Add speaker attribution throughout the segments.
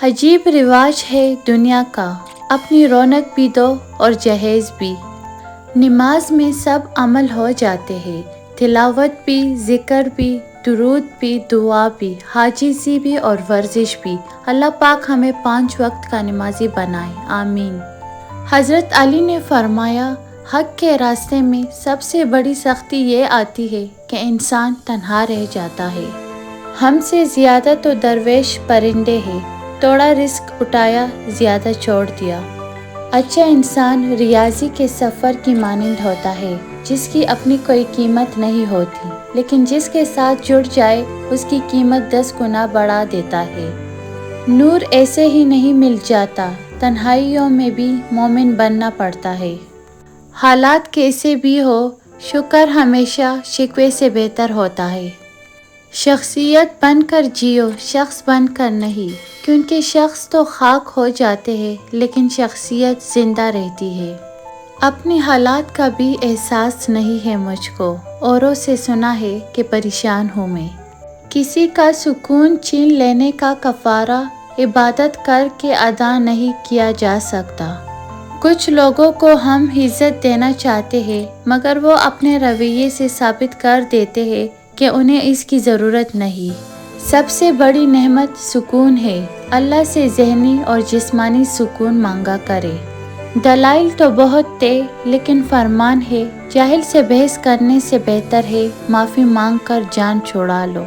Speaker 1: عجیب رواج ہے دنیا کا، اپنی رونق بھی دو اور جہیز بھی۔ نماز میں سب عمل ہو جاتے ہیں، تلاوت بھی، ذکر بھی، درود بھی، دعا بھی، حاجزی بھی اور ورزش بھی۔ اللہ پاک ہمیں 5 وقت کا نمازی بنائے، آمین۔ حضرت علی نے فرمایا، حق کے راستے میں سب سے بڑی سختی یہ آتی ہے کہ انسان تنہا رہ جاتا ہے۔ ہم سے زیادہ تو درویش پرندے ہیں، تھوڑا رزق اٹھایا زیادہ چھوڑ دیا۔ اچھا انسان ریاضی کے سفر کی مانند ہوتا ہے جس کی اپنی کوئی قیمت نہیں ہوتی، لیکن جس کے ساتھ جڑ جائے اس کی قیمت 10 گنا بڑھا دیتا ہے۔ نور ایسے ہی نہیں مل جاتا، تنہائیوں میں بھی مومن بننا پڑتا ہے۔ حالات کیسے بھی ہو، شکر ہمیشہ شکوے سے بہتر ہوتا ہے۔ شخصیت بن کر جیو، شخص بن کر نہیں، کیونکہ شخص تو خاک ہو جاتے ہیں لیکن شخصیت زندہ رہتی ہے۔ اپنی حالات کا بھی احساس نہیں ہے مجھ کو، اوروں سے سنا ہے کہ پریشان ہوں میں۔ کسی کا سکون چھین لینے کا کفارہ عبادت کر کے ادا نہیں کیا جا سکتا۔ کچھ لوگوں کو ہم عزت دینا چاہتے ہیں مگر وہ اپنے رویے سے ثابت کر دیتے ہیں کہ انہیں اس کی ضرورت نہیں۔ سب سے بڑی نعمت سکون ہے، اللہ سے ذہنی اور جسمانی سکون مانگا کرے۔ دلائل تو بہت تھے لیکن فرمان ہے، جاہل سے بحث کرنے سے بہتر ہے معافی مانگ کر جان چھڑا لو۔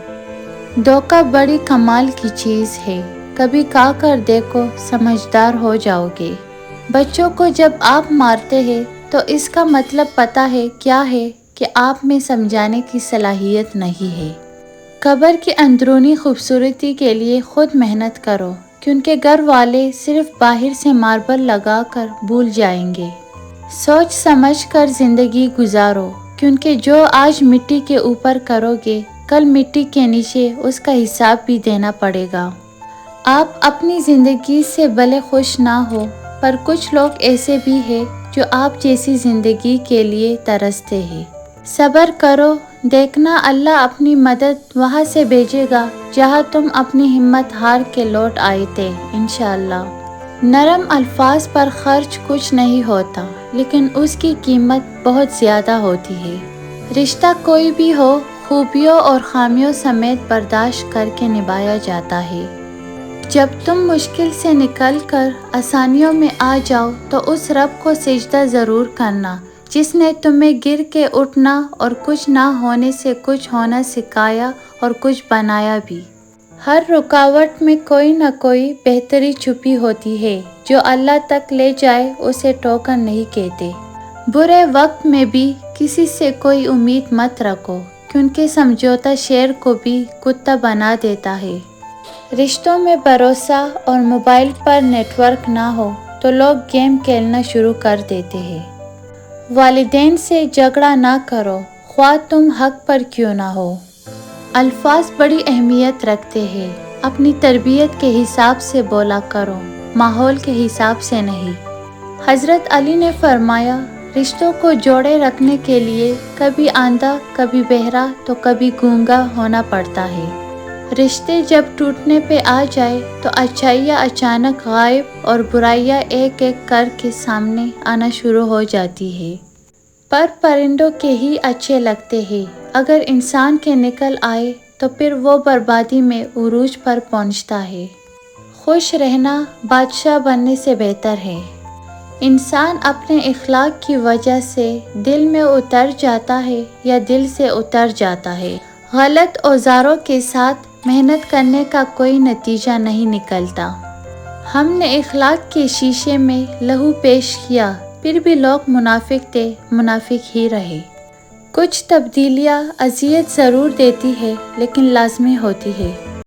Speaker 1: دھوکہ بڑی کمال کی چیز ہے، کبھی کھا کر دیکھو سمجھدار ہو جاؤ گے۔ بچوں کو جب آپ مارتے ہیں تو اس کا مطلب پتہ ہے کیا ہے کہ آپ میں سمجھانے کی صلاحیت نہیں ہے۔ قبر کی اندرونی خوبصورتی کے لیے خود محنت کرو، کیونکہ گھر والے صرف باہر سے ماربل لگا کر بھول جائیں گے۔ سوچ سمجھ کر زندگی گزارو، کیونکہ جو آج مٹی کے اوپر کرو گے کل مٹی کے نیچے اس کا حساب بھی دینا پڑے گا۔ آپ اپنی زندگی سے بھلے خوش نہ ہو، پر کچھ لوگ ایسے بھی ہیں جو آپ جیسی زندگی کے لیے ترستے ہیں۔ صبر کرو، دیکھنا اللہ اپنی مدد وہاں سے بھیجے گا جہاں تم اپنی ہمت ہار کے لوٹ آئے تھے، انشاءاللہ۔ نرم الفاظ پر خرچ کچھ نہیں ہوتا، لیکن اس کی قیمت بہت زیادہ ہوتی ہے۔ رشتہ کوئی بھی ہو، خوبیوں اور خامیوں سمیت برداشت کر کے نبھایا جاتا ہے۔ جب تم مشکل سے نکل کر آسانیوں میں آ جاؤ تو اس رب کو سجدہ ضرور کرنا جس نے تمہیں گر کے اٹھنا اور کچھ نہ ہونے سے کچھ ہونا سکھایا اور کچھ بنایا بھی۔ ہر رکاوٹ میں کوئی نہ کوئی بہتری چھپی ہوتی ہے، جو اللہ تک لے جائے اسے ٹوکر نہیں کہتے۔ برے وقت میں بھی کسی سے کوئی امید مت رکھو، کیونکہ سمجھوتا شیر کو بھی کتا بنا دیتا ہے۔ رشتوں میں بھروسہ اور موبائل پر نیٹ ورک نہ ہو تو لوگ گیم کھیلنا شروع کر دیتے ہیں۔ والدین سے جھگڑا نہ کرو، خواہ تم حق پر کیوں نہ ہو۔ الفاظ بڑی اہمیت رکھتے ہیں، اپنی تربیت کے حساب سے بولا کرو، ماحول کے حساب سے نہیں۔ حضرت علی نے فرمایا، رشتوں کو جوڑے رکھنے کے لیے کبھی اندھا، کبھی بہرا تو کبھی گونگا ہونا پڑتا ہے۔ رشتے جب ٹوٹنے پہ آ جائے تو اچھائیاں اچانک غائب اور برائیاں ایک ایک کر کے سامنے آنا شروع ہو جاتی ہے۔ پر پرندوں کے ہی اچھے لگتے ہیں، اگر انسان کے نکل آئے تو پھر وہ بربادی میں عروج پر پہنچتا ہے۔ خوش رہنا بادشاہ بننے سے بہتر ہے۔ انسان اپنے اخلاق کی وجہ سے دل میں اتر جاتا ہے یا دل سے اتر جاتا ہے۔ غلط اوزاروں کے ساتھ محنت کرنے کا کوئی نتیجہ نہیں نکلتا۔ ہم نے اخلاق کے شیشے میں لہو پیش کیا، پھر بھی لوگ منافق تھے، منافق ہی رہے۔ کچھ تبدیلیاں اذیت ضرور دیتی ہے لیکن لازمی ہوتی ہے۔